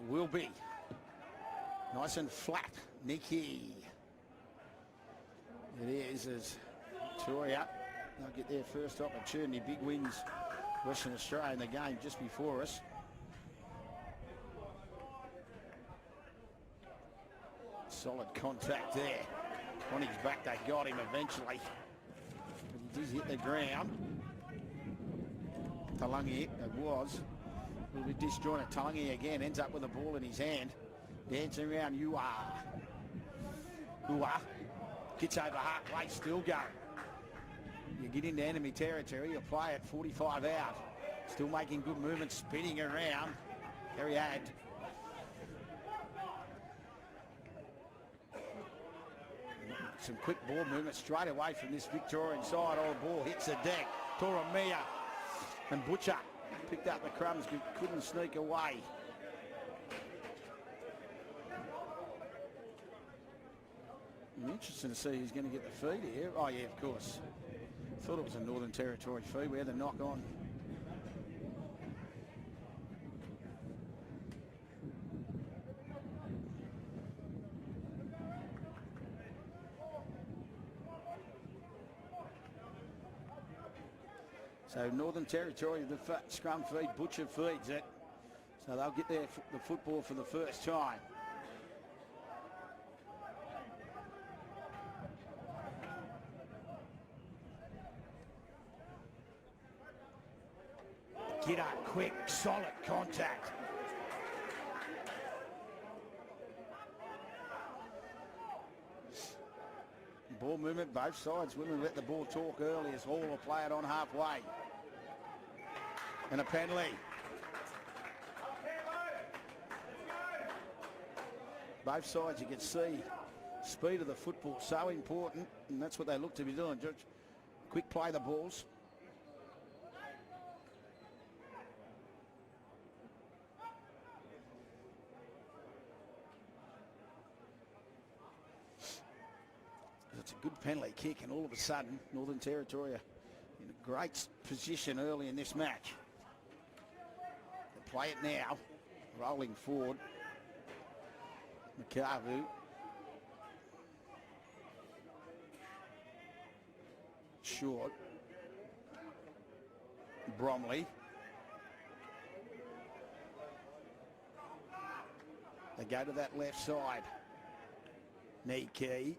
will be. Nice and flat, Nikki. It is as Victoria, they'll get their first opportunity. Big wins, Western Australia in the game just before us. Solid contact there. On his back, they got him eventually. But he did hit the ground. Talangi, it was. A little bit disjointed. Talangi again ends up with the ball in his hand. Dancing around Ua. Gets over halfway, still going. You get into enemy territory, you play at 45 out. Still making good movements, spinning around. There he had. Some quick ball movement straight away from this Victorian side. Oh, the ball hits the deck. Toromia and Butcher picked up the crumbs, but couldn't sneak away. Interesting to see who's going to get the feed here. Oh, yeah, of course. Thought it was a Northern Territory feed. We had the knock on. So Northern Territory, the scrum feed, Butcher feeds it. So they'll get the football for the first time. Get up quick, solid contact. Ball movement, both sides. Women let the ball talk early as Hall will play it on halfway. And a penalty. Both sides, you can see speed of the football so important, and that's what they look to be doing. Just quick play the balls. It's a good penalty kick, and all of a sudden Northern Territory are in a great position early in this match. They play it now, rolling forward. McCarvu. Short. Bromley. They go to that left side. Knee key.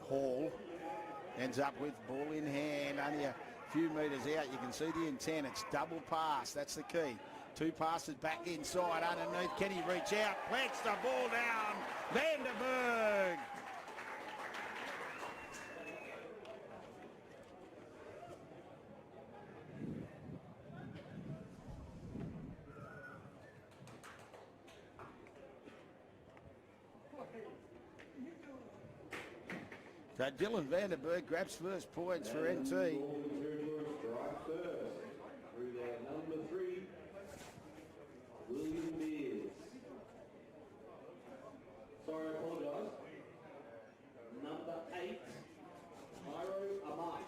Hall ends up with ball in hand, only a few metres out. You can see the intent. It's double pass. That's the key. Two passes back inside underneath. Can he reach out? Plants the ball down. Vanderberg. So Dylan Vanderberg grabs first points for NT. Through their number 3, William Beers. Sorry, I apologise. Number 8, Myro Amat.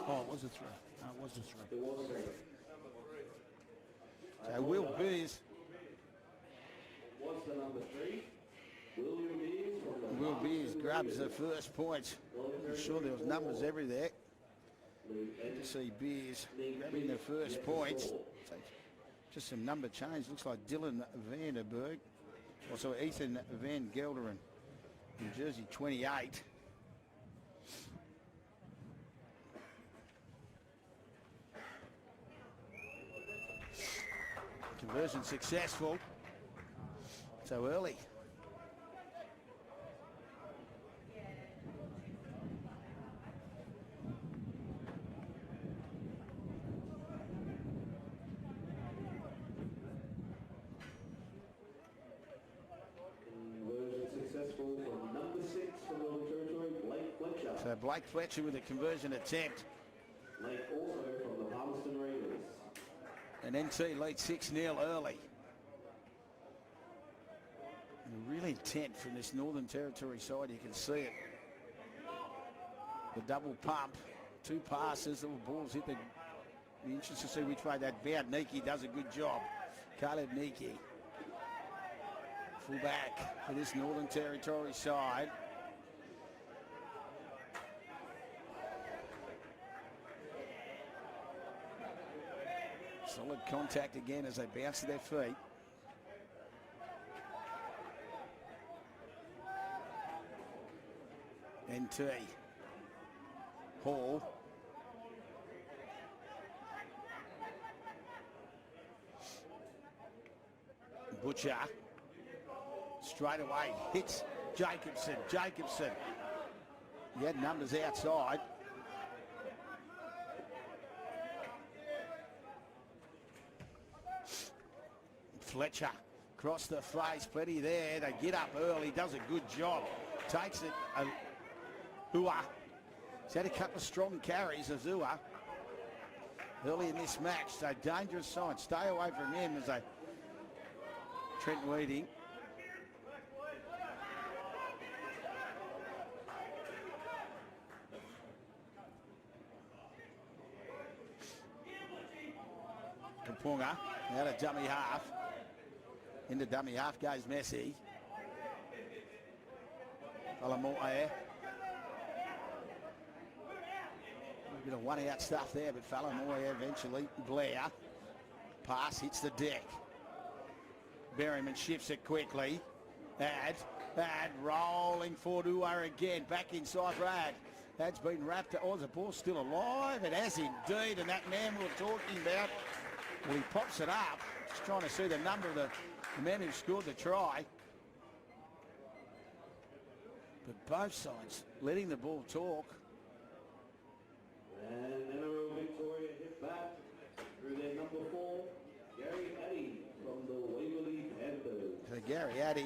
Oh, it was a 3. No, it was a 3. It was 3. So Will Beers. What's the number 3? William Beers. Will Beers grabs the first points. I'm sure there was numbers everywhere. Good to see Beers grabbing the first points. So just some number change. Looks like Dylan Vanderberg. Also Ethan Van Gelderen in jersey 28. Conversion successful. So early. Conversion successful from number 6 for Northern Territory, Blake Fletcher. So Blake Fletcher with a conversion attempt. Late also from the Palmerston Raiders. And NT leads 6-0 early. And really intent from this Northern Territory side, you can see it. The double pump, 2 passes, the balls hit the... Be interested to see which way that bound. Niki does a good job. Caleb Niki. Full back for this Northern Territory side. Solid contact again as they bounce to their feet. NT. Hall. Butcher. Straight away hits Jacobson. Jacobson. He had numbers outside. Fletcher across the face, plenty there. They get up early, does a good job. Takes it. Hua. He's had a couple of strong carries, Azua, early in this match. So dangerous sign. Stay away from him as they... Trent Weeding. Kapunga out of dummy half. Into dummy half goes Messi. Falamoe. A bit of one out stuff there, but Falamoe eventually. Blair. Pass hits the deck. Berryman shifts it quickly. Ad rolling for Dua again. Back inside for Ad. Ad's been wrapped. Oh, the ball's still alive. It has indeed. And that man we were talking about, well, he pops it up. Just trying to see the number of the men who scored the try. But both sides letting the ball talk. And NRL Victoria hit back through their number 4, Gary Addy from the Waverley Panthers. So Gary Addy.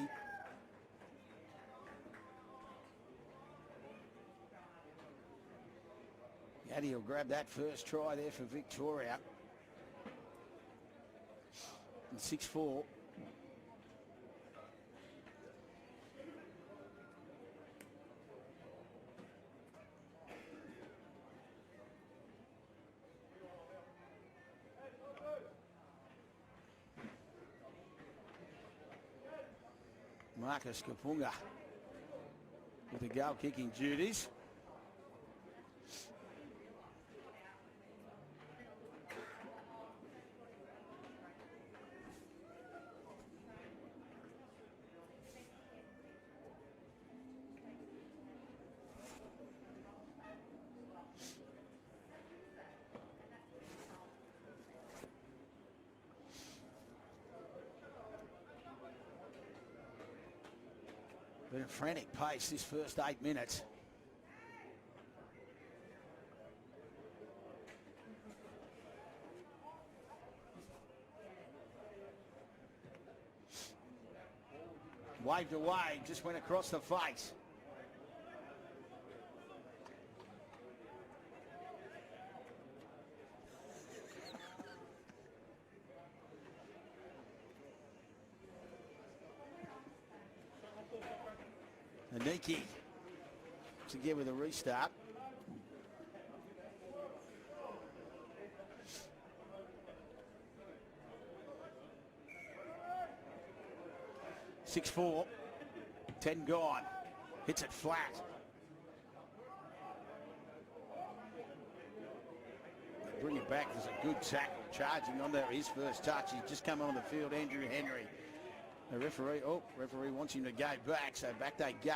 Addy will grab that first try there for Victoria. And 6-4. Marcus Kapunga with the goal kicking duties. Been a frantic pace this first 8 minutes. Waved away, just went across the face. Aniki to get with a restart. (6-4), 10 gone. Hits it flat. They bring it back. There's a good tackle charging on there. His first touch. He's just come on the field, Andrew Henry. The referee wants him to go back, so back they go.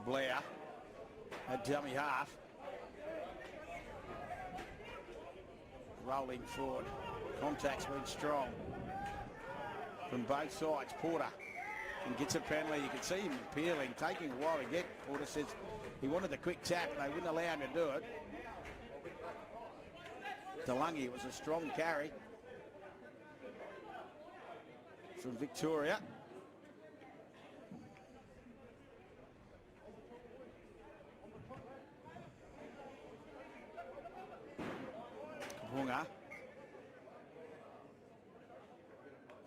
Blair at dummy half. Rolling forward. Contact's been strong from both sides. Porter. And gets a penalty. You can see him appealing, taking a while to get. Porter says he wanted the quick tap and they wouldn't allow him to do it. DeLungy, it was a strong carry. from Victoria. Kapunga.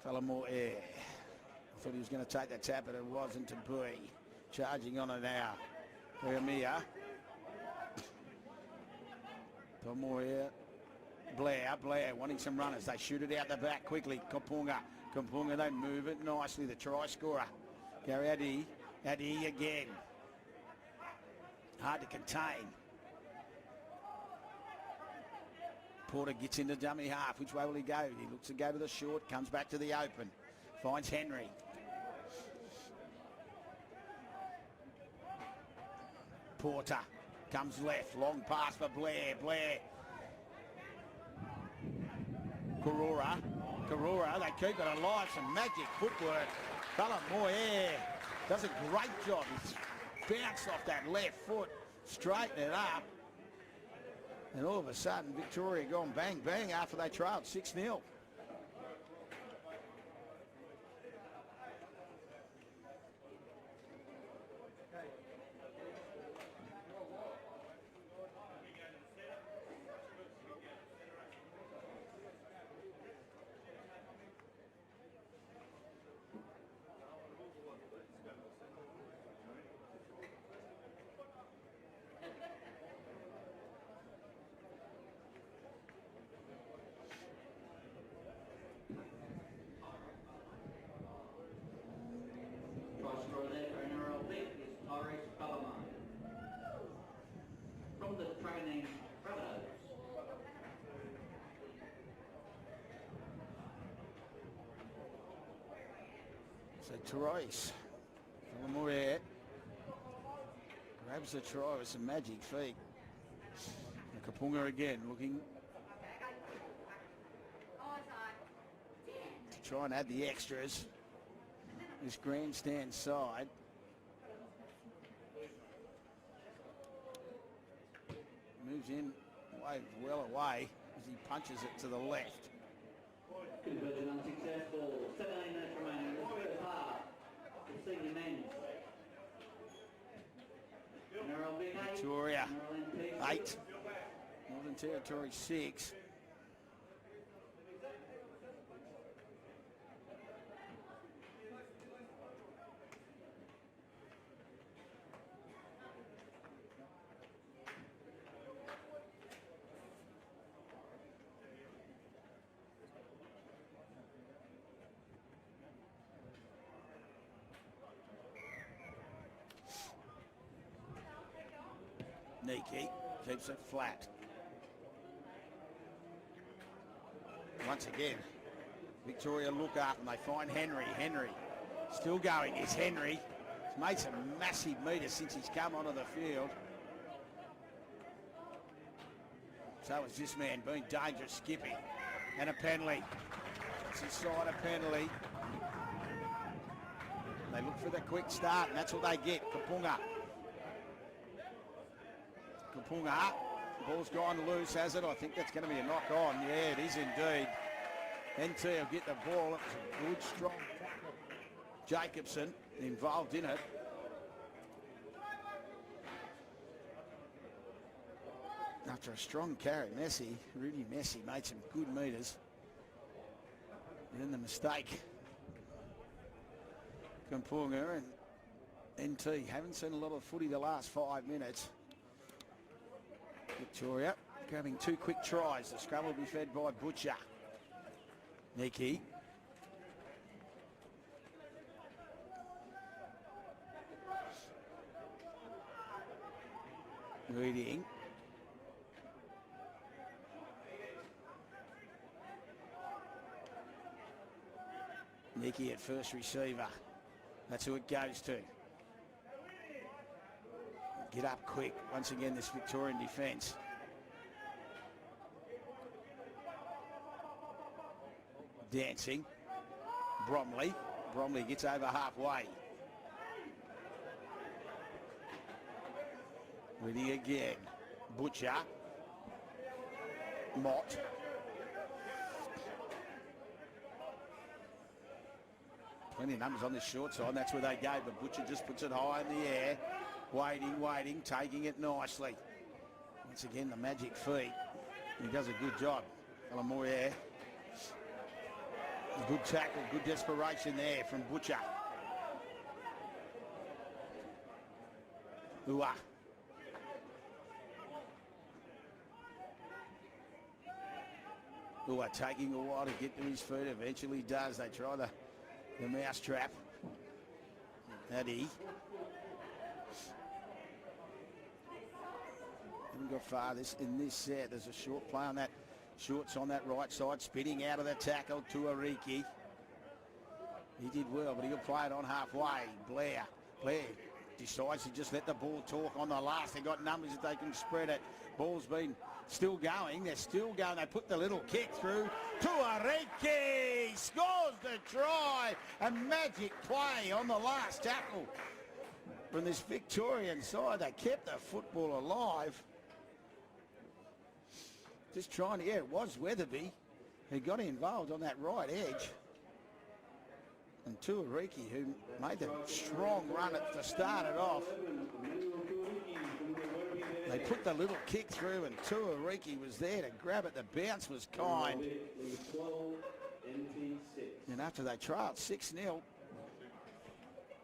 Fella more air. I thought he was going to take the tap, but it wasn't to be. Charging on it now. Mia. More here. Blair wanting some runners. They shoot it out the back quickly. Kapunga, they move it nicely. The try scorer. Gary Addy again. Hard to contain. Porter gets into dummy half. Which way will he go? He looks to go to the short. Comes back to the open. Finds Henry. Porter comes left. Long pass for Blair. Karora, they keep it alive. Some magic footwork. Fella Moyer does a great job. He's bounced off that left foot, straighten it up. And all of a sudden, Victoria gone bang, bang after they trailed 6-0. From the training Rabbitohs. So Therese, Moyer grabs the try with some magic feet. And Kapunga again looking to try and add the extras. This grandstand side. Moves in well away as he punches it to the left. Conversion unsuccessful. 17 minutes remaining in the first half. The senior men's. Victoria 8. Northern Territory 6. Niki keeps it flat. Once again, Victoria look up and they find Henry. Henry still going. It's Henry. He's made some massive meters since he's come onto the field. So has this man been dangerous skipping. And a penalty. It's inside a penalty. They look for the quick start and that's what they get. Kapunga. Ball's gone loose, has it? I think that's going to be a knock on. Yeah, it is indeed. NT will get the ball. It was a good, strong tackle. Jacobson involved in it. After a strong carry, Rudy Messi made some good meters. And then the mistake. Kapunga and NT haven't seen a lot of footy the last 5 minutes. Victoria grabbing 2 quick tries. The scrum will be fed by Butcher. Niki. Reading. Niki at first receiver. That's who it goes to. Get up quick. Once again, this Victorian defence. Dancing. Bromley. Bromley gets over halfway. Ready again. Butcher. Mott. Plenty of numbers on this short side. That's where they go, but Butcher just puts it high in the air. Waiting, taking it nicely. Once again, the magic feet. He does a good job. Moyer. Good tackle, good desperation there from Butcher. Ua. Ua taking a while to get to his feet. Eventually does. They try the mouse trap. Eddie. Haven't got far in this set. There's a short play on that. Shorts on that right side, spitting out of the tackle to Ariki. He did well, but he'll play it on halfway. Blair decides to just let the ball talk on the last. They got numbers if they can spread it. Ball's been still going. They're still going. They put the little kick through to Ariki. Scores the try. A magic play on the last tackle from this Victorian side. They kept the football alive. Just trying to, it was Weatherby who got involved on that right edge. And Tuariki, who made the strong run to start it off. They put the little kick through and Tuariki was there to grab it. The bounce was kind. And after they trailed 6-0,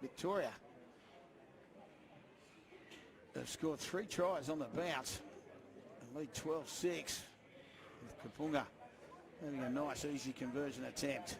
Victoria have scored 3 tries on the bounce and lead 12-6. With Kapunga having a nice, easy conversion attempt.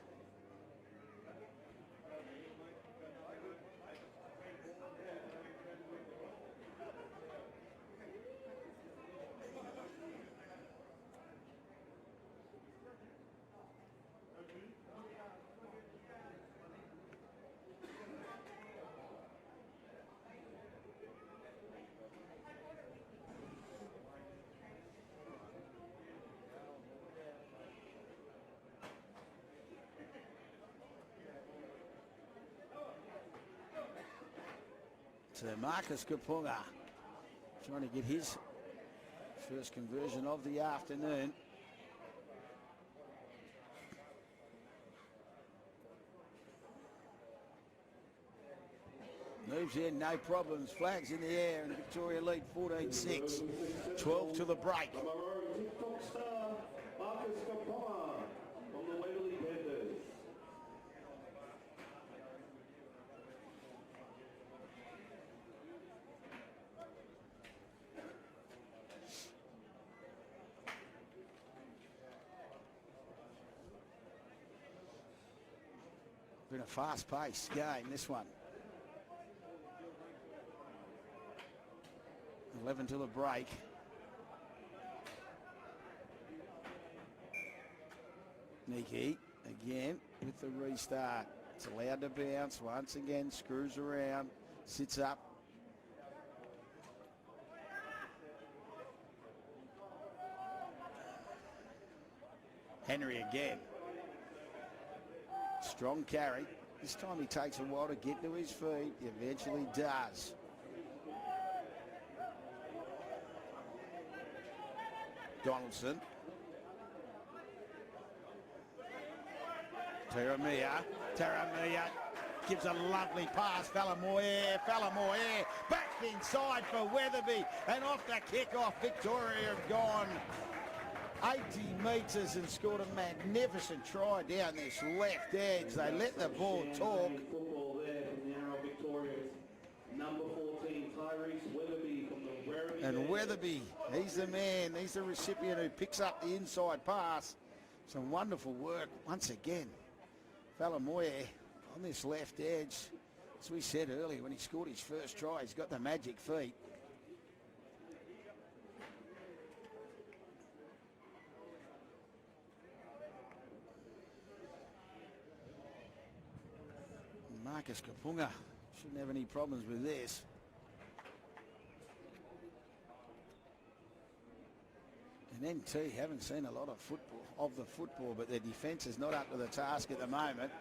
So Marcus Kapunga trying to get his first conversion of the afternoon. Moves in, no problems. Flags in the air and Victoria lead 14-6. 12 to the break. Been a fast-paced game, this one. 11 to the break. Nikki again with the restart. It's allowed to bounce once again, screws around, sits up. Henry again. Strong carry. This time he takes a while to get to his feet. He eventually does. Donaldson. Taramia gives a lovely pass. Falamoyer back inside for Weatherby. And off the kick-off, Victoria have gone 80 metres and scored a magnificent try down this left edge. They let the ball talk. Football there from the Arrow Victorians. Number 14, Tyrese Weatherby from the Werribee. And Weatherby, he's the man. He's the recipient who picks up the inside pass. Some wonderful work once again. Falamoye on this left edge. As we said earlier, when he scored his first try, he's got the magic feet. Marcus Kapunga shouldn't have any problems with this. And NT haven't seen a lot of football, but their defence is not up to the task at the moment.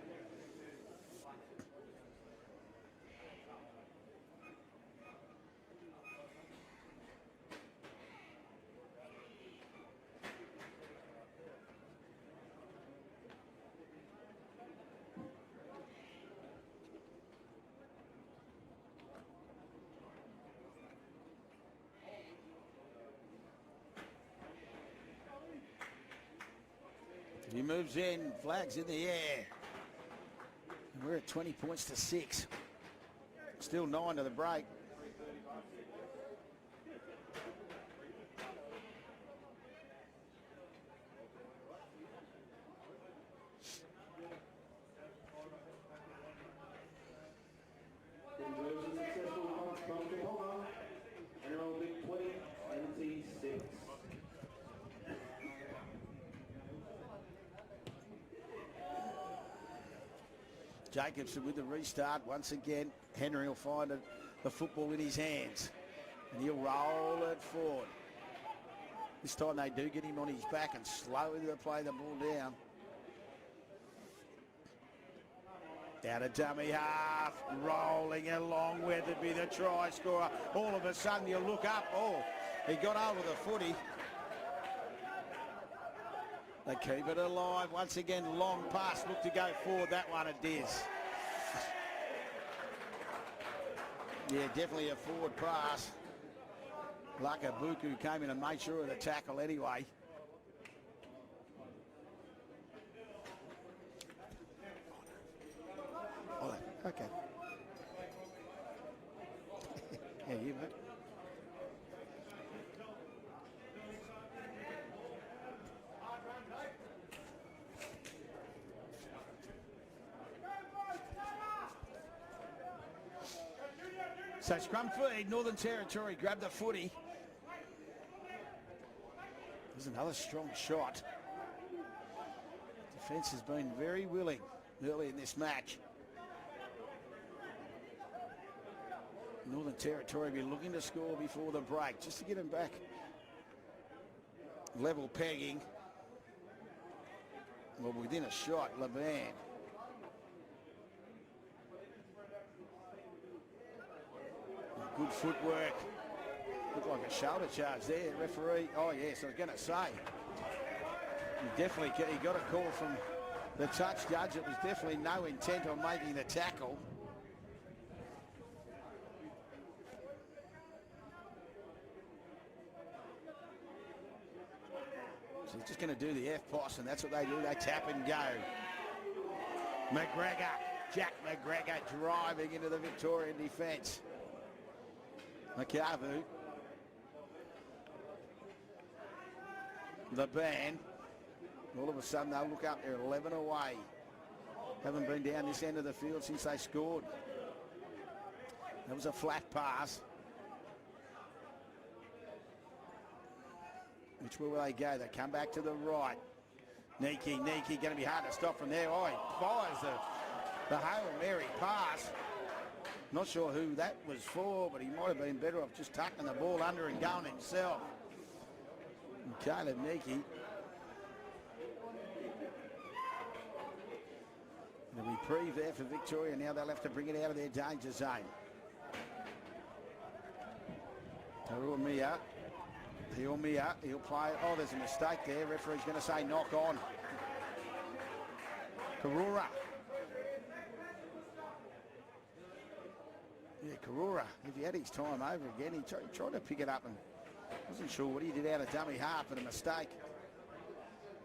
He moves in, flags in the air. And we're at 20 points to 6. Still 9 to the break. Jacobson with the restart once again. Henry will find the football in his hands and he'll roll it forward. This time they do get him on his back and slowly they play the ball down. Down a dummy half, rolling along where to be the try scorer. All of a sudden you look up, oh, he got over the footy. They keep it alive. Once again, long pass. Look to go forward. That one it is. Yeah, definitely a forward pass. Laka Buku came in and made sure of the tackle anyway. Oh, okay. Yeah, you mate. So scrum feed, Northern Territory grab the footy. There's another strong shot. Defence has been very willing early in this match. Northern Territory will be looking to score before the break, just to get them back. Level pegging. Well, within a shot, Laban. Good footwork. Looked like a shoulder charge there, referee. Oh yes, I was going to say. He got a call from the touch judge. It was definitely no intent on making the tackle. So he's just going to do the F-pass, and that's what they do. They tap and go. McGregor, Jack McGregor driving into the Victorian defence. Makavu. The band. All of a sudden they'll look up. They're 11 away. Haven't been down this end of the field since they scored. That was a flat pass. Which way will they go? They come back to the right. Niki going to be hard to stop from there. Oh, he fires the Hail Mary pass. Not sure who that was for, but he might have been better off just tucking the ball under and going himself. And Caleb Niki. There'll be Preve there for Victoria. Now they'll have to bring it out of their danger zone. Taruamia. He'll play. Oh, there's a mistake there. Referee's going to say knock on. Karura. Yeah, Karura, if he had his time over again, he tried to pick it up and wasn't sure what he did out of dummy half, but a mistake.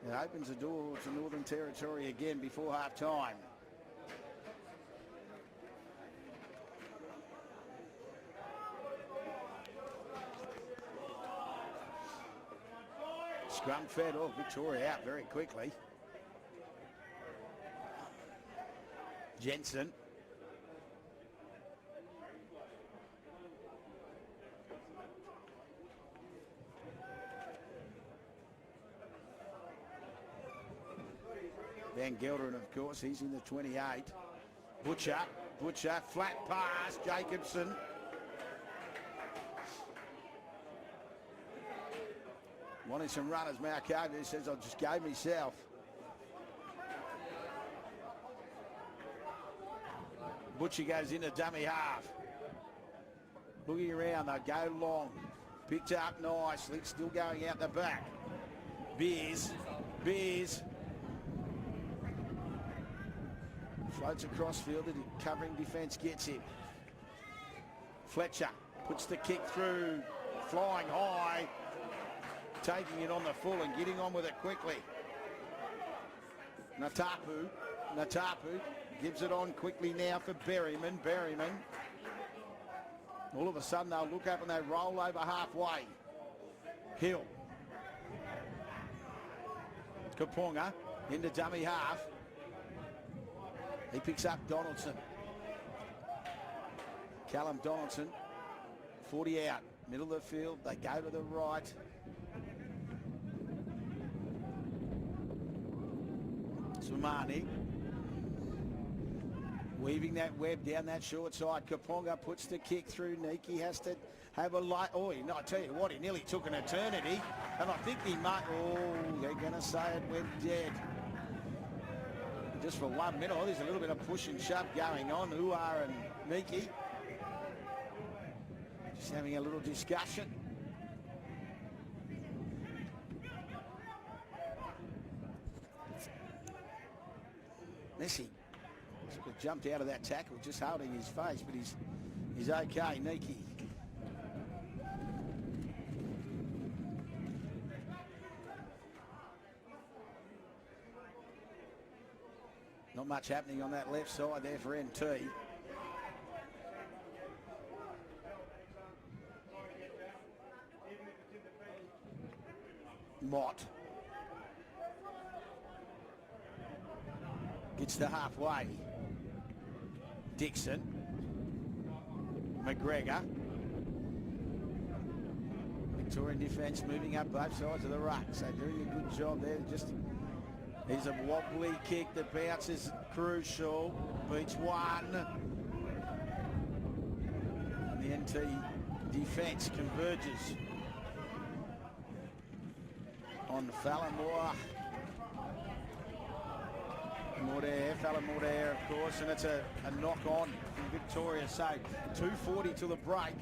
It opens the door to Northern Territory again before half time. Scrum fed off, Victoria out very quickly. Jensen. Van Gelderen, of course, he's in the 28. Butcher, flat pass, Jacobson. Wanting some runners, Malkovu says, I just gave myself. Butcher goes into dummy half. Looking around, they go long. Picked up nicely, still going out the back. Beers. Floats across field, the covering defence gets him. Fletcher puts the kick through, flying high, taking it on the full and getting on with it quickly. Natapu gives it on quickly now for Berryman. All of a sudden they'll look up and they roll over halfway. Hill. Kaponga into dummy half. He picks up Donaldson. Callum Donaldson, 40 out, middle of the field. They go to the right. Sumani weaving that web down that short side. Kaponga puts the kick through. Niki has to have a light. Oh, I tell you what, he nearly took an eternity. And I think he might. Oh, they're going to say it went dead. Just for 1 minute. Oh, there's a little bit of push and shove going on. Uar and Niki just having a little discussion. Messi sort of jumped out of that tackle, just holding his face, but he's okay. Niki. Not much happening on that left side there for NT. Mott gets to halfway. Dixon. McGregor. Victorian defence moving up both sides of the ruck. So doing a good job there. Here's a wobbly kick that bounces. Crucial. Beats one. And the NT defence converges on Fallamore. Fallon Mordair, of course, and it's a knock on from Victoria. So 2:40 to the break.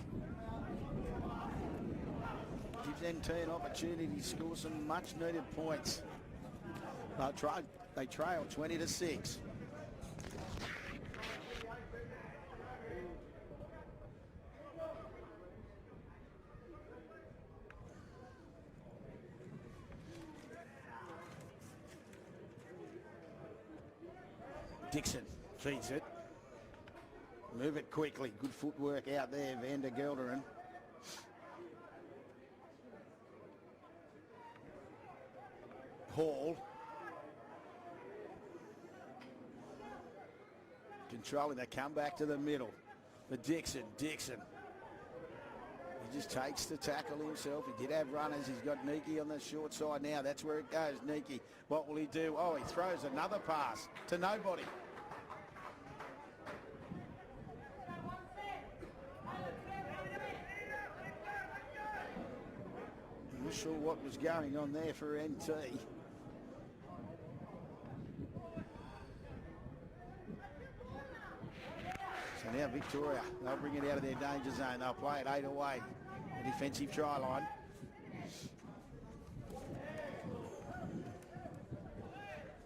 Gives NT an opportunity to score some much needed points. They trail 20-6. Dixon feeds it. Move it quickly. Good footwork out there, Van der Gelderen. Hall. Controlling the comeback to the middle. But Dixon. He just takes the tackle himself. He did have runners. He's got Niki on the short side now. That's where it goes. Niki, what will he do? Oh, he throws another pass to nobody. I'm not sure what was going on there for NT. So now Victoria, they'll bring it out of their danger zone. They'll play it 8 away. The defensive try line.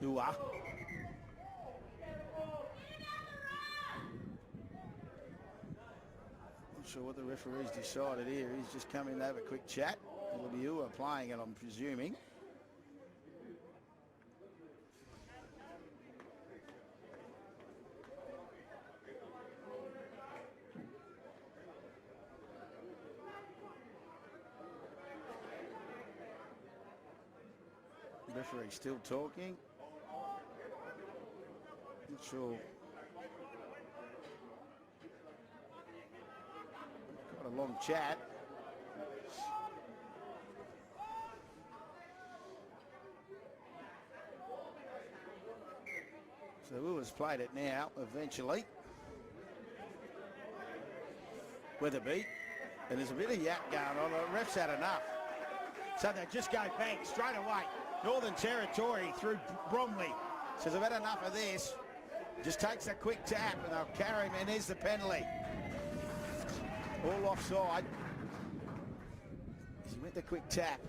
Ua. Not sure what the referee's decided here. He's just come in to have a quick chat. It'll be Ua playing it, I'm presuming. Referee still talking. Not sure. Got a long chat. So Ua's played it now, eventually. Weatherby. And there's a bit of yap going on. The ref's had enough. So they just go bang straight away. Northern Territory through Bromley. Says, I've had enough of this. Just takes a quick tap and they'll carry him, and there's the penalty. All offside. He went the quick tap.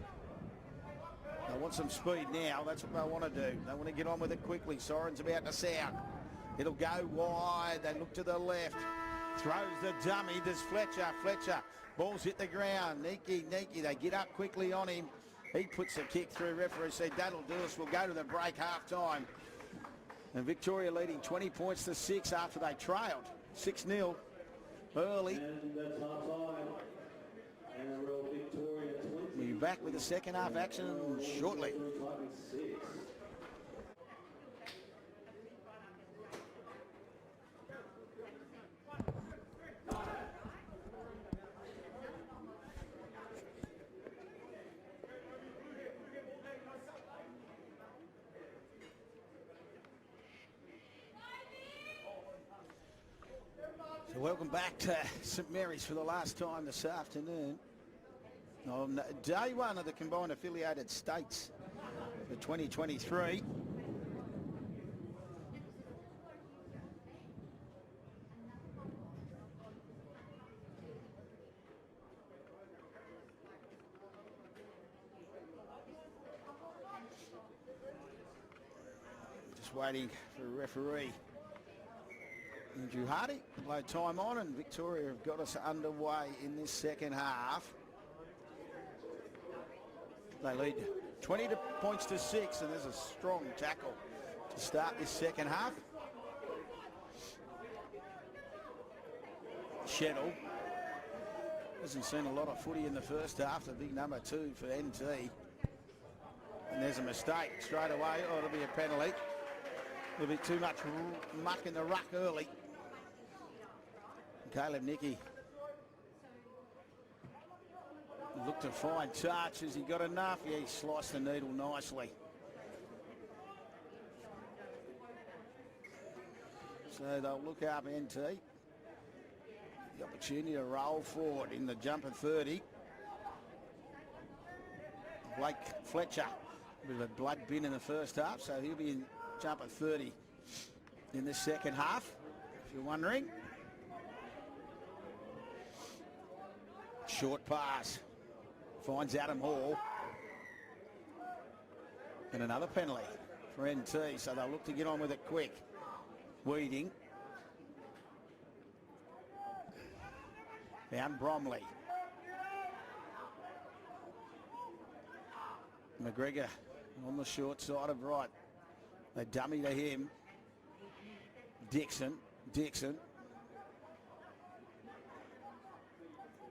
They want some speed now. That's what they want to do. They want to get on with it quickly. Siren's about to sound. It'll go wide. They look to the left. Throws the dummy. There's Fletcher. Ball's hit the ground. Niki. They get up quickly on him. He puts the kick through. Referee said, that'll do us. We'll go to the break, half time. And Victoria leading 20 points to 6 after they trailed 6-0 early. And that's half time. And Royal Victoria 20. We'll be back with the second half action shortly. So welcome back to St Mary's for the last time this afternoon. On day one of the combined affiliated states for 2023. Just waiting for a referee. Andrew Hardy to blow time on, and Victoria have got us underway in this second half. They lead 20 points to 6, and there's a strong tackle to start this second half. Shettle hasn't seen a lot of footy in the first half, the big number 2 for NT. And there's a mistake straight away. Oh, it'll be a penalty. There'll be too much muck in the ruck early. Caleb Nicky looked to find touch. Has he got enough? Yeah, he sliced the needle nicely. So they'll look up NT. The opportunity to roll forward in the jumper 30. Blake Fletcher, a bit of a blood bin in the first half, so he'll be in jumper 30 in the second half, if you're wondering. Short pass. Finds Adam Hall. And another penalty for NT, so they'll look to get on with it quick. Weeding. Found Bromley. McGregor on the short side of right. They dummy to him. Dixon.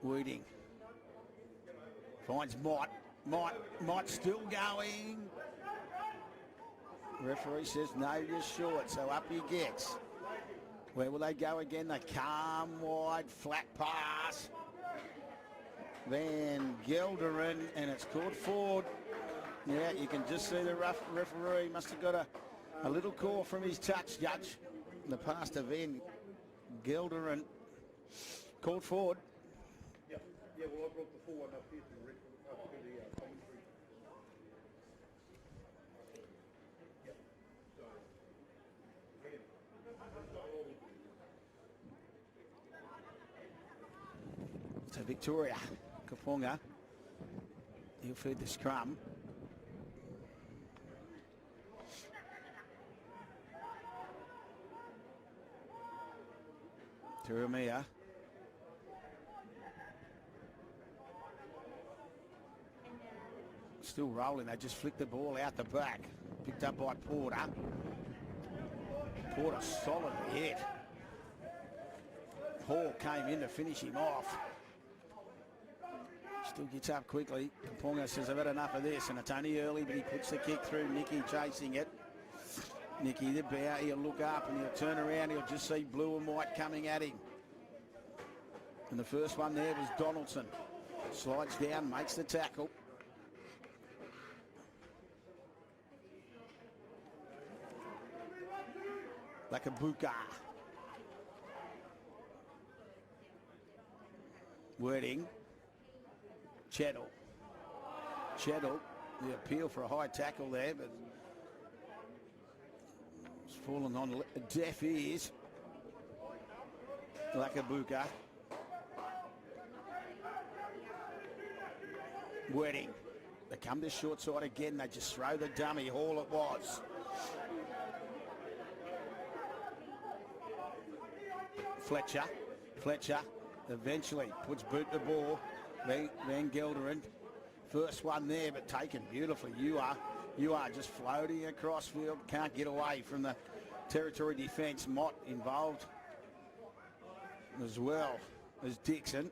Weeding. Finds Mott still going. Referee says no, you're short, so up he gets. Where will they go again? They come wide, flat pass. Van Gelderen, and it's called forward. Yeah, you can just see the referee must have got a little call from his touch judge. The pass to Van Gelderen. Called forward. Yeah, well, I brought the full one up here to the commentary. So Victoria, Kapunga, he'll feed the scrum. Turumia. Still rolling, they just flicked the ball out the back. Picked up by Porter. Porter solidly hit. Hall came in to finish him off. Still gets up quickly. Kapunga says, I've had enough of this, and it's only early, but he puts the kick through. Nicky chasing it. Nicky the bow, he'll look up and he'll turn around, he'll just see blue and white coming at him. And the first one there was Donaldson. Slides down, makes the tackle. Like a Buka. Wording. Chettle, the appeal for a high tackle there, but it's fallen on deaf ears. Lakabuka. Wedding. They come this short side again. They just throw the dummy. All it was. Fletcher eventually puts boot the ball. Van Gelderen, first one there, but taken beautifully. You are just floating across field. Can't get away from the Territory defence, Mott involved as well as Dixon.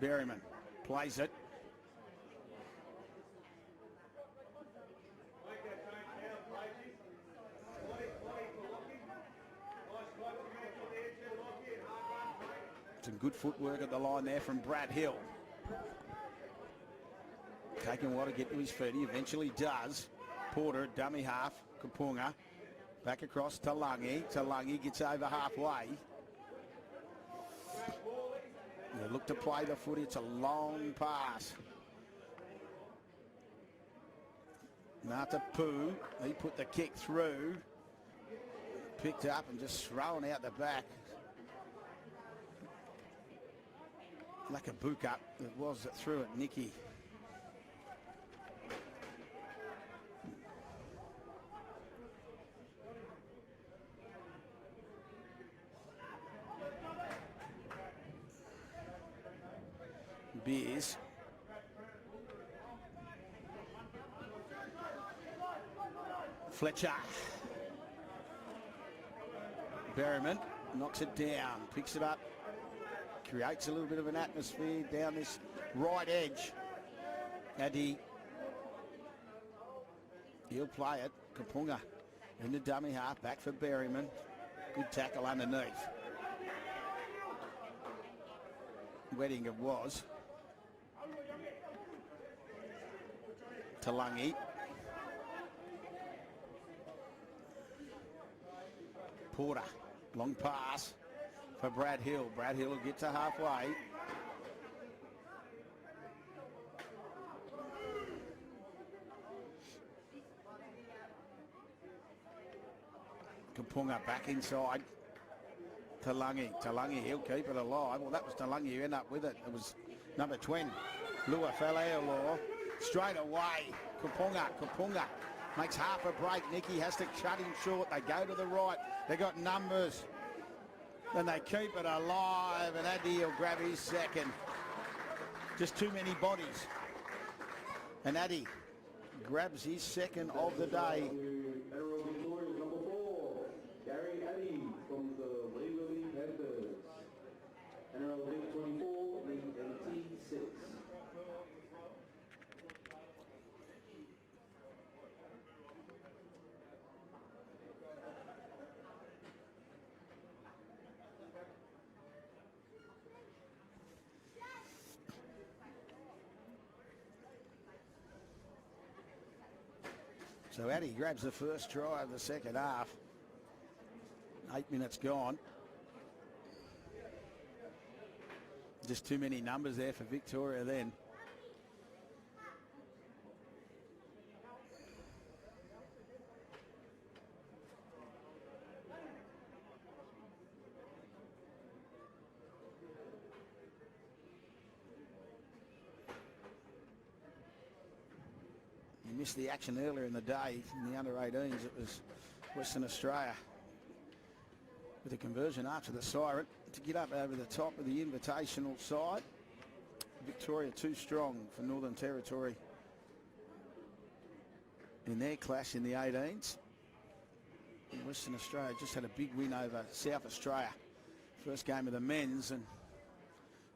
Berryman plays it. Some good footwork at the line there from Brad Hill. Taking a while to get to his feet. He eventually does. Porter, dummy half. Kapunga. Back across to Lungy. Lungy gets over halfway. They look to play the footy. It's a long pass. Nata Poo. He put the kick through. Picked up and just thrown out the back. Like a book up. It was that threw it, Nicky. Beers. Fletcher. Berryman knocks it down, picks it up, creates a little bit of an atmosphere down this right edge. Addy. He'll play it. Kapunga in the dummy half, back for Berryman. Good tackle underneath. Wedding it was. Talangi. Porter, long pass for Brad Hill. Brad Hill will get to halfway. Kapunga back inside. Talangi, he'll keep it alive. Well, that was Talangi who ended up with it. It was number 20, Lua Faleolor. Straight away, Kapunga makes half a break. Nicky has to cut him short. They go to the right. They got numbers. Then they keep it alive, and Addy will grab his second. Just too many bodies. And Addy grabs his second of the day. So Addy grabs the first try of the second half. 8 minutes gone. Just too many numbers there for Victoria then. You missed the action earlier in the day in the under-18s. It was Western Australia with a conversion after the siren to get up over the top of the invitational side. Victoria too strong for Northern Territory in their clash in the 18s. And Western Australia just had a big win over South Australia. First game of the men's, and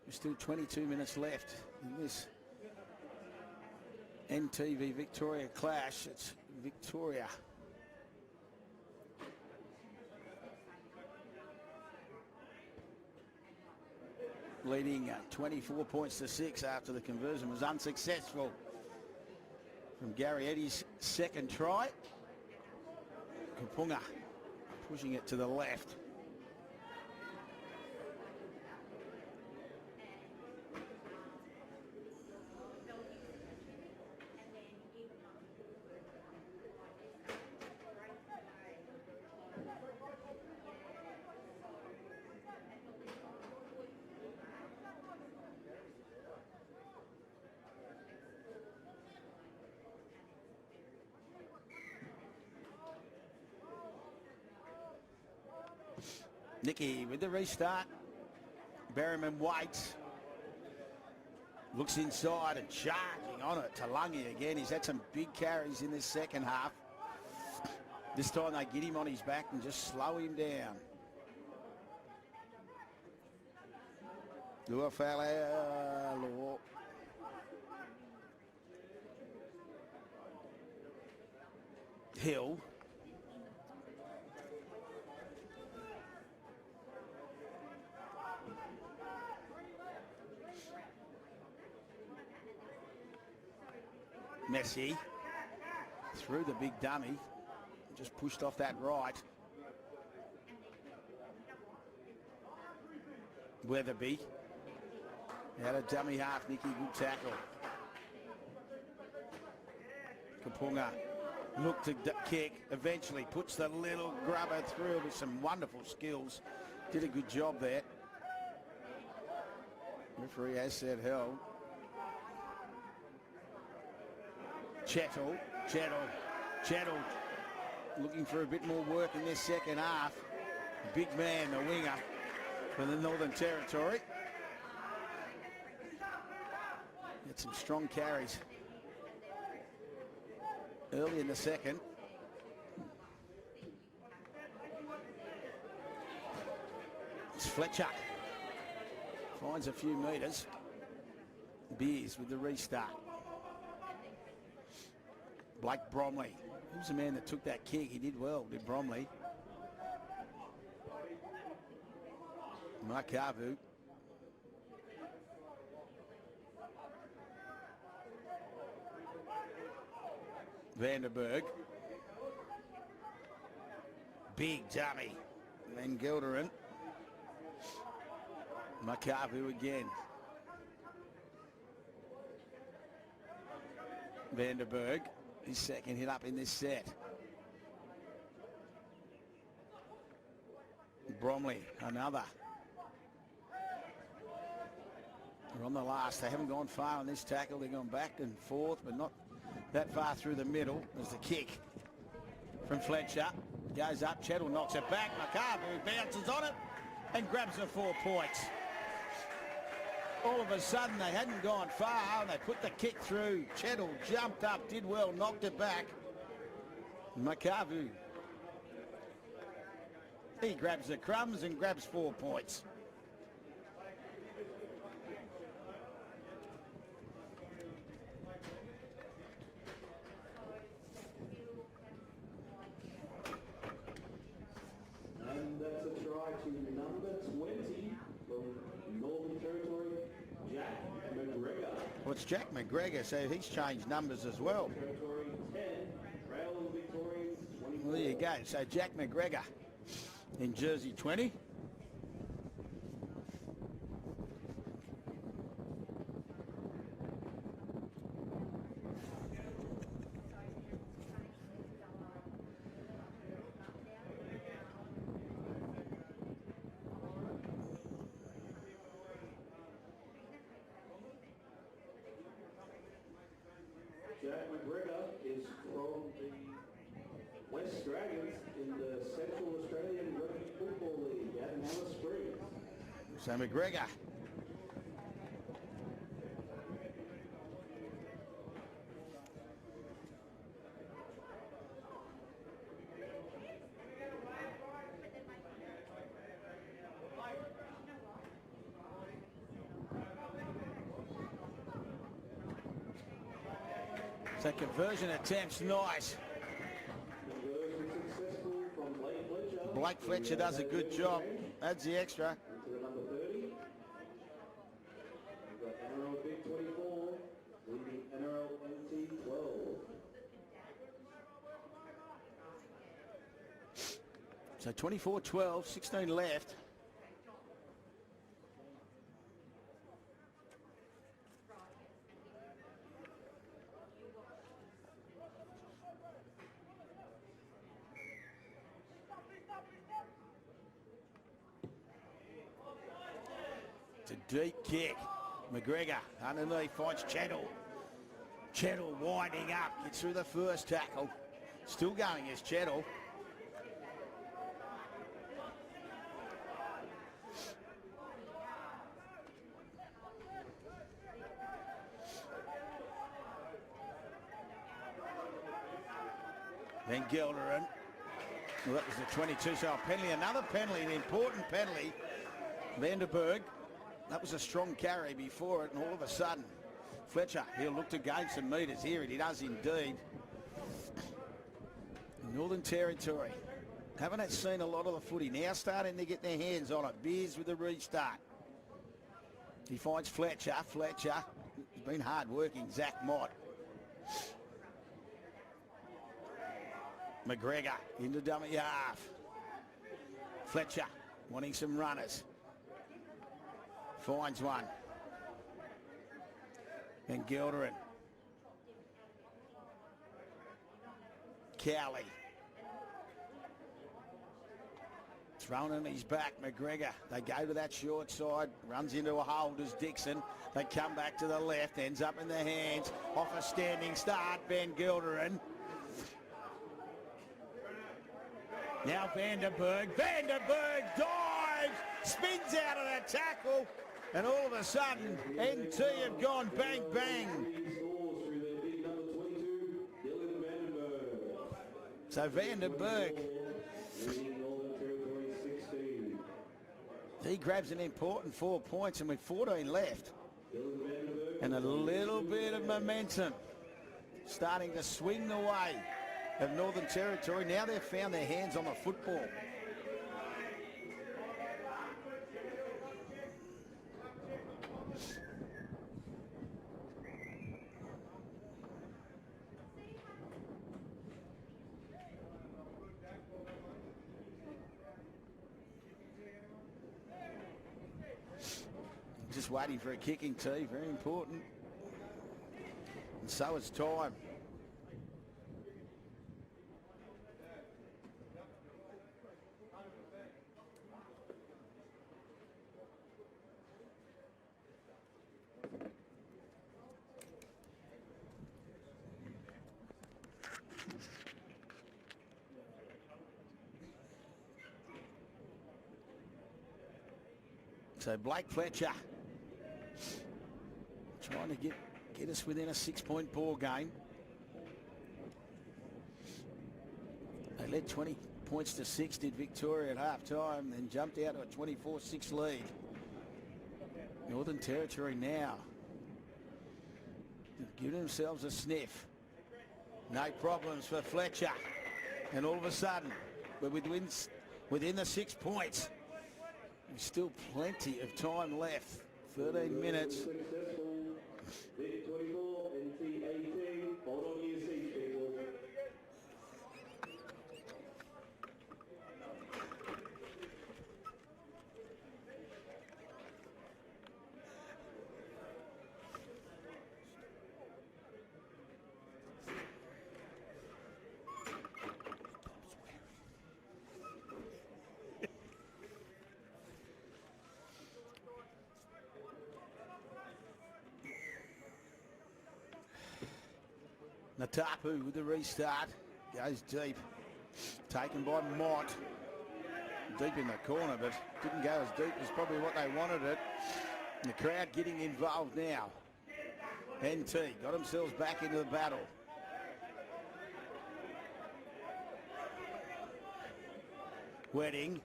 there's still 22 minutes left in this NTV Victoria clash. It's Victoria leading 24 points to 6 after the conversion was unsuccessful from Gary Eddy's second try. Kapunga pushing it to the left. Nicky with the restart. Berryman waits. Looks inside and charging on it. Talungi again. He's had some big carries in this second half. This time they get him on his back and just slow him down. Luafala. Hill. Messi through the big dummy, just pushed off that right. Weatherby out of dummy half. Nicky, good tackle. Kapunga looked to kick, eventually puts the little grubber through with some wonderful skills. Did a good job there. Referee has said held. Chettle looking for a bit more work in this second half. Big man, the winger for the Northern Territory. Had some strong carries early in the second. It's Fletcher. Finds a few metres. Beers with the restart. Blake Bromley. Who's the man that took that kick? He did well, did Bromley. Makavu. Vanderberg. Big dummy. Van Gelderen. Makavu again. Vanderberg. His second hit up in this set. Bromley, another. They're on the last. They haven't gone far on this tackle. They've gone back and forth, but not that far through the middle. There's the kick from Fletcher. Goes up. Chettle knocks it back. McCarver bounces on it and grabs the 4 points. All of a sudden, they hadn't gone far, and they put the kick through. Chettle jumped up, did well, knocked it back. Makavu. He grabs the crumbs and grabs 4 points. And that's a try to number 20 from Northern Territory, Jack McGregor. Well, it's Jack McGregor, so he's changed numbers as well. Territory 10, Trail Victorians 24. Well, there you go. So Jack McGregor in jersey 20. Jack McGregor is from the West Dragons in the Central Australian Rugby Football League at Alice Springs. So McGregor. So conversion attempts, nice. Conversion successful from Blake Fletcher. Blake Fletcher does a good job. Adds the extra. To the number 30. We've got NRL Big 24, leading NRL NT 12. So 24-12, 16 left. It's a deep kick. McGregor underneath finds Chettle. Chettle winding up, gets through the first tackle. Still going is Chettle. Then Gilderin. Well, that was the 22, so a penalty, another penalty, an important penalty. Vanderberg, that was a strong carry before it, and all of a sudden, Fletcher, he'll look to gain some metres here, and he does indeed. Northern Territory haven't seen a lot of the footy, now starting to get their hands on it. Beers with the restart. He finds Fletcher. Fletcher, he's been hard working, Zach Mott. McGregor into dummy half. Fletcher wanting some runners. Finds one. And Gilderin. Cowley. Thrown in his back, McGregor. They go to that short side. Runs into a hole, does Dixon. They come back to the left. Ends up in the hands. Off a standing start, Ben Gilderin. Now Vanderberg. Vanderberg dives. Spins out of that tackle. And all of a sudden, NT have gone bang, bang. So Vanderberg, he grabs an important 4 points, and with 14 left and a little bit of momentum starting to swing the way of Northern Territory. Now they've found their hands on the football. Just waiting for a kicking tee, very important. And so is time. So Blake Fletcher trying to get us within a 6-point ball game. They led 20 points to 6, did Victoria at half time, then jumped out to a 24-6 lead. Northern Territory now giving themselves a sniff. No problems for Fletcher. And all of a sudden, we're within the 6 points. There's still plenty of time left. 13 minutes. VIC 24, NT 18. Hold on to your seats, people. Natapu with the restart, goes deep, taken by Mott, deep in the corner, but didn't go as deep as probably what they wanted it. And the crowd getting involved now. NT got themselves back into the battle. Wedding.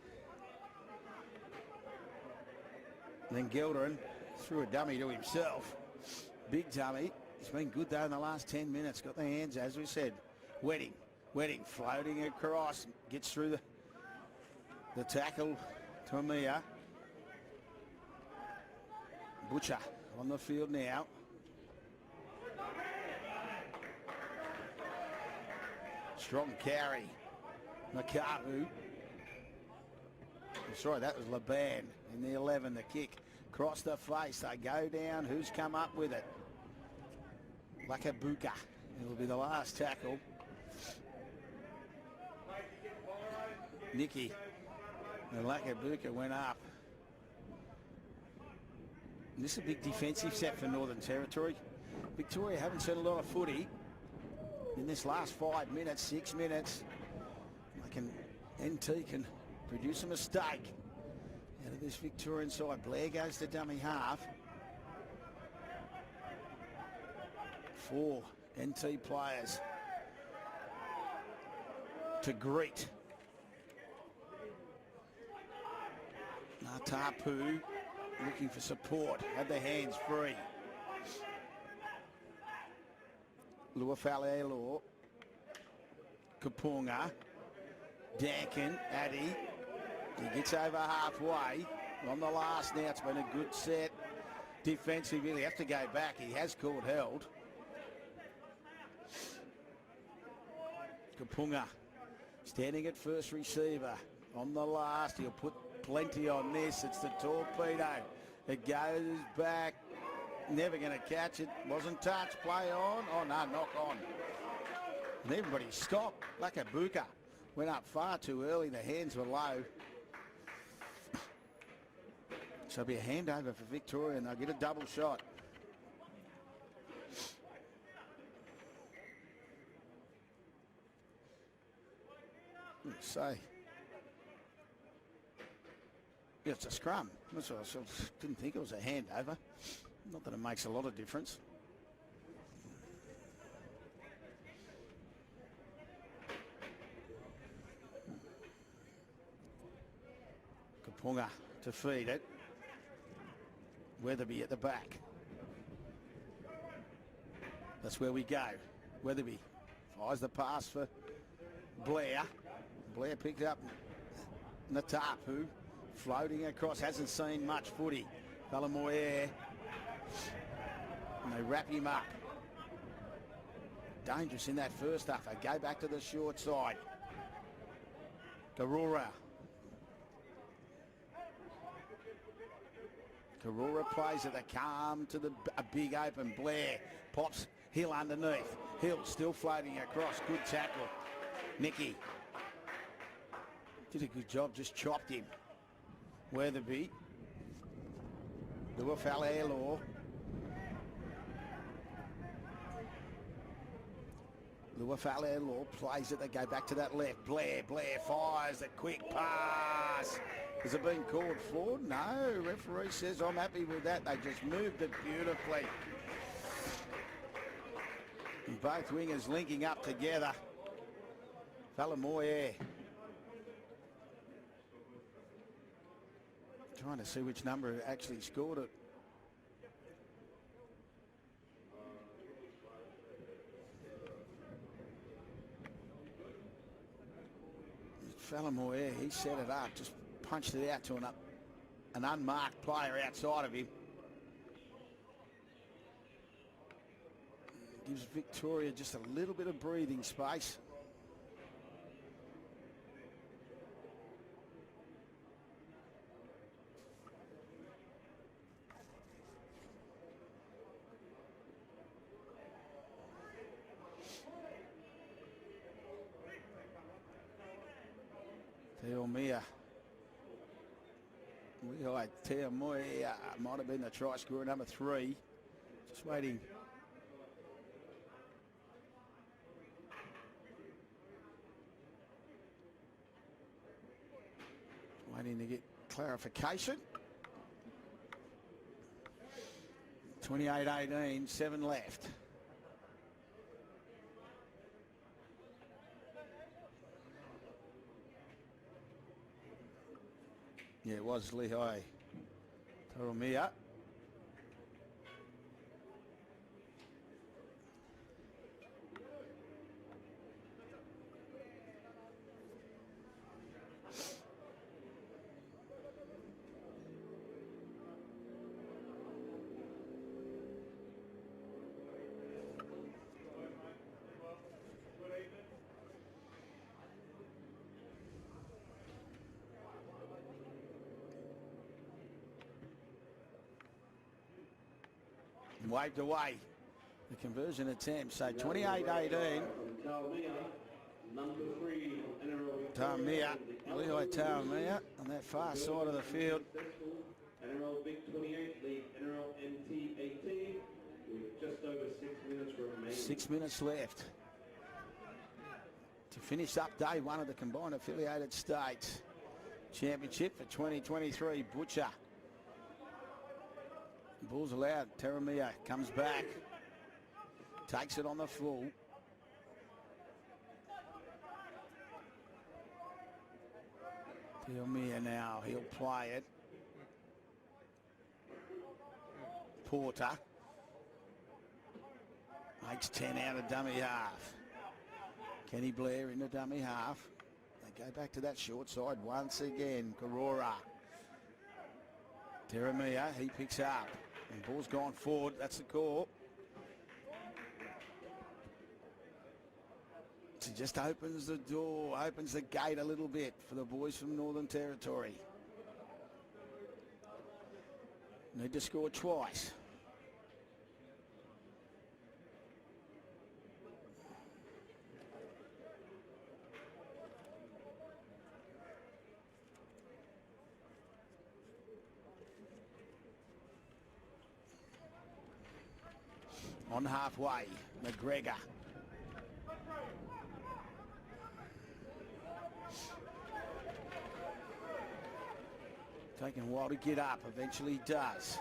And then Gilderin threw a dummy to himself. Big dummy. It's been good though in the last 10 minutes. Got their hands, as we said. Wedding floating across. Gets through the tackle to Amia. Butcher on the field now. Strong carry. Makabu. Sorry, that was Laban in the 11. The kick across the face. They go down. Who's come up with it? Lakabuka. It'll be the last tackle. Nicky. And Lakabuka went up. And this is a big defensive set for Northern Territory. Victoria haven't seen a lot of footy in this last 5 minutes, 6 minutes. NT can produce a mistake out of this Victorian side. Blair goes to dummy half. 4 NT players. to greet. Tapu looking for support, had their hands free. Luafalelo, Kapunga, Dankin, Addy. He gets over halfway. On the last now, it's been a good set. Defensively, he'll have to go back. He has caught held. Kapunga standing at first receiver. On the last, he'll put plenty on this. It's the torpedo. It goes back. Never going to catch it. Wasn't touched. Play on. Oh, no, knock on. And everybody stopped. Like a buka. Went up far too early. The hands were low. So it'll be a handover for Victoria, and they'll get a double shot. Let's say. Yeah, it's a scrum. That's what I didn't think it was a handover. Not that it makes a lot of difference. Kapunga to feed it. Weatherby at the back. That's where we go. Weatherby fires the pass for Blair. Blair picked up Natapu. Floating across, hasn't seen much footy. Falamoyer. And they wrap him up. Dangerous in that first half. They go back to the short side. Karura. Karura plays at the calm to a big open. Blair pops Hill underneath. Hill still floating across. Good tackle. Nicky. Did a good job, just chopped him. Weatherby. Luafalelo. Luafalelo plays it. They go back to that left. Blair fires a quick pass. Has it been called for? No. Referee says I'm happy with that. They just moved it beautifully. And both wingers linking up together. Falamoyer. Trying to see which number actually scored it. Falamoyer, he set it up, just punched it out to an unmarked player outside of him. Gives Victoria just a little bit of breathing space. Teomia. Teomia might have been the try scorer, number 3. Just waiting. Waiting to get clarification. 28-18, 7 left. Yeah, it was Lehigh. Taromia. Waved away the conversion attempt. So 28-18. Taumia, Lehigh Taumia on that far side of the field. NRL Big 28, the NRL NT 18, with just over 6 minutes remaining. 6 minutes left to finish up day 1 of the combined affiliated states championship for 2023. Butcher. Ball's allowed. Taramia comes back. Takes it on the full. Delmere now, he'll play it. Porter makes 10 out of dummy half. Kenny Blair in the dummy half. They go back to that short side once again. Karora. Teremia, he picks up. And ball's gone forward. That's the call. So just opens the door, opens the gate a little bit for the boys from Northern Territory. Need to score twice. On halfway, McGregor. Taking a while to get up, eventually he does.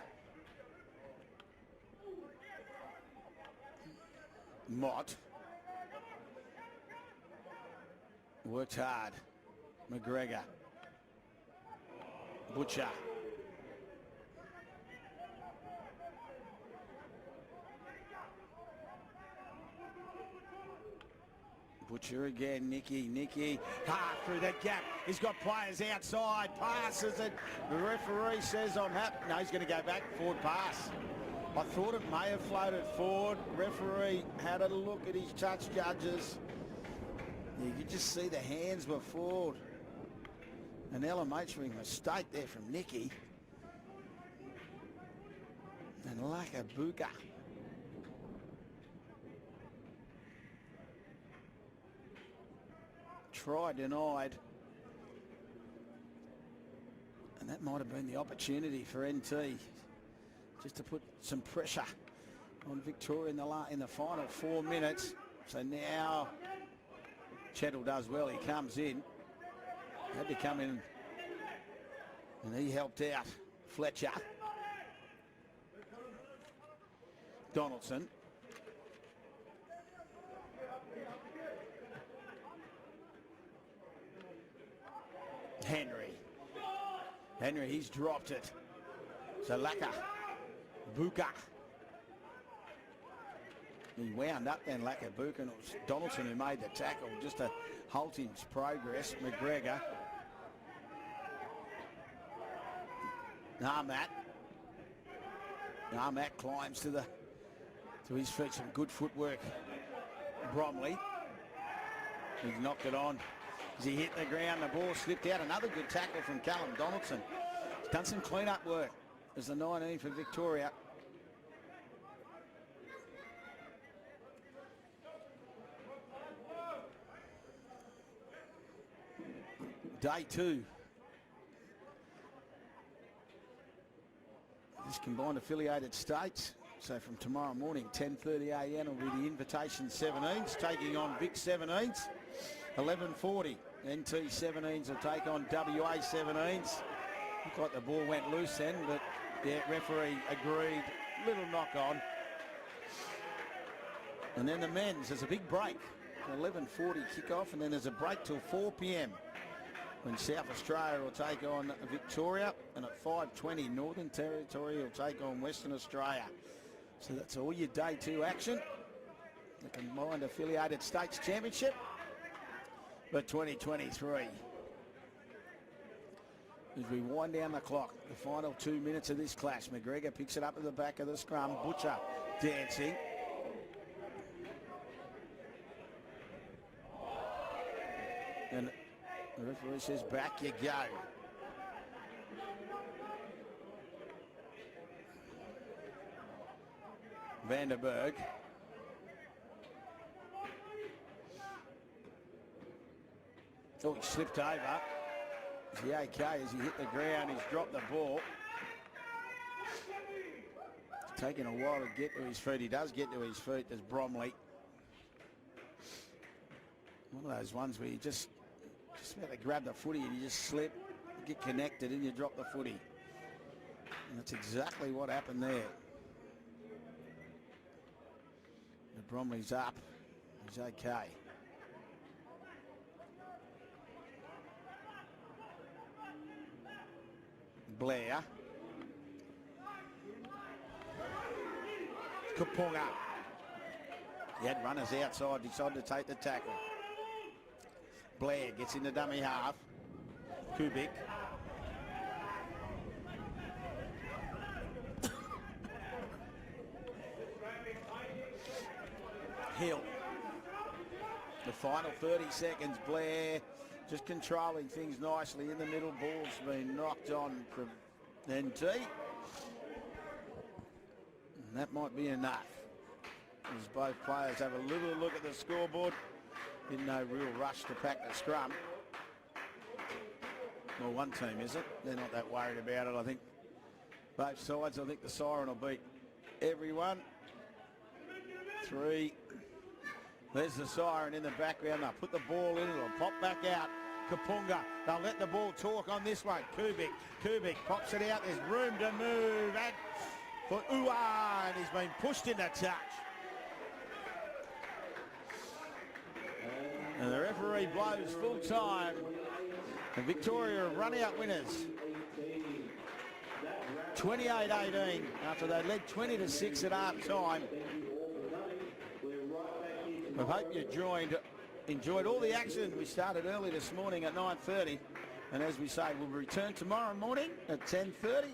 Mott. Worked hard. McGregor. Butcher. Butcher again, Nicky, through that gap. He's got players outside, passes it. The referee says I'm happy. No, he's going to go back, forward pass. I thought it may have floated forward. Referee had a look at his touch judges. You could just see the hands were forward. An elementary mistake there from Nicky. And Lakabuka. Try denied. And that might have been the opportunity for NT just to put some pressure on Victoria in the final 4 minutes. So now Chettle does well. He comes in. Had to come in and he helped out Fletcher. Donaldson. Henry, he's dropped it. Zalaka. Buka. He wound up then, Lakabuka, and it was Donaldson who made the tackle just to halt his progress. McGregor. Armat climbs to his feet. Some good footwork. Bromley. He's knocked it on. As he hit the ground, the ball slipped out. Another good tackle from Callum Donaldson. He's done some clean-up work as the 19 for Victoria. Day 2. This combined affiliated states. So from tomorrow morning, 10:30 a.m. will be the Invitation 17s taking on Vic 17s. 11:40. NT 17s will take on WA 17s. Looked like the ball went loose then, but yeah, referee agreed. Little knock on. And then the men's, there's a big break. 11:40 kickoff, and then there's a break till 4 p.m. when South Australia will take on Victoria, and at 5:20 Northern Territory will take on Western Australia. So that's all your day 2 action. The combined affiliated states championship for 2023. As we wind down the clock, the final 2 minutes of this clash. McGregor picks it up at the back of the scrum. Butcher dancing. And the referee says, back you go. Vanderberg. Oh, he slipped over. Is he okay? As he hit the ground, he's dropped the ball. It's taking a while to get to his feet. He does get to his feet. There's Bromley. One of those ones where you just about to grab the footy and you just slip, get connected and you drop the footy. And that's exactly what happened there. The Bromley's up. He's okay. Blair. Kapunga. He had runners outside, decided to take the tackle. Blair gets in the dummy half. Kubik. Hill. The final 30 seconds, Blair just controlling things nicely in the middle. Ball's been knocked on from NT. And that might be enough. As both players have a little look at the scoreboard. In no real rush to pack the scrum. Well, one team, is it? They're not that worried about it, I think. Both sides, I think the siren will beat everyone. 3. There's the siren in the background. They'll put the ball in. It'll pop back out. Kapunga. They'll let the ball talk on this one. Kubik pops it out. There's room to move. And for Ua, and he's been pushed into touch. And the referee blows full time. And Victoria are run-out winners. 28-18 after they led 20-6 at half time. I hope you enjoyed all the action. We started early this morning at 9:30. And as we say, we'll return tomorrow morning at 10:30.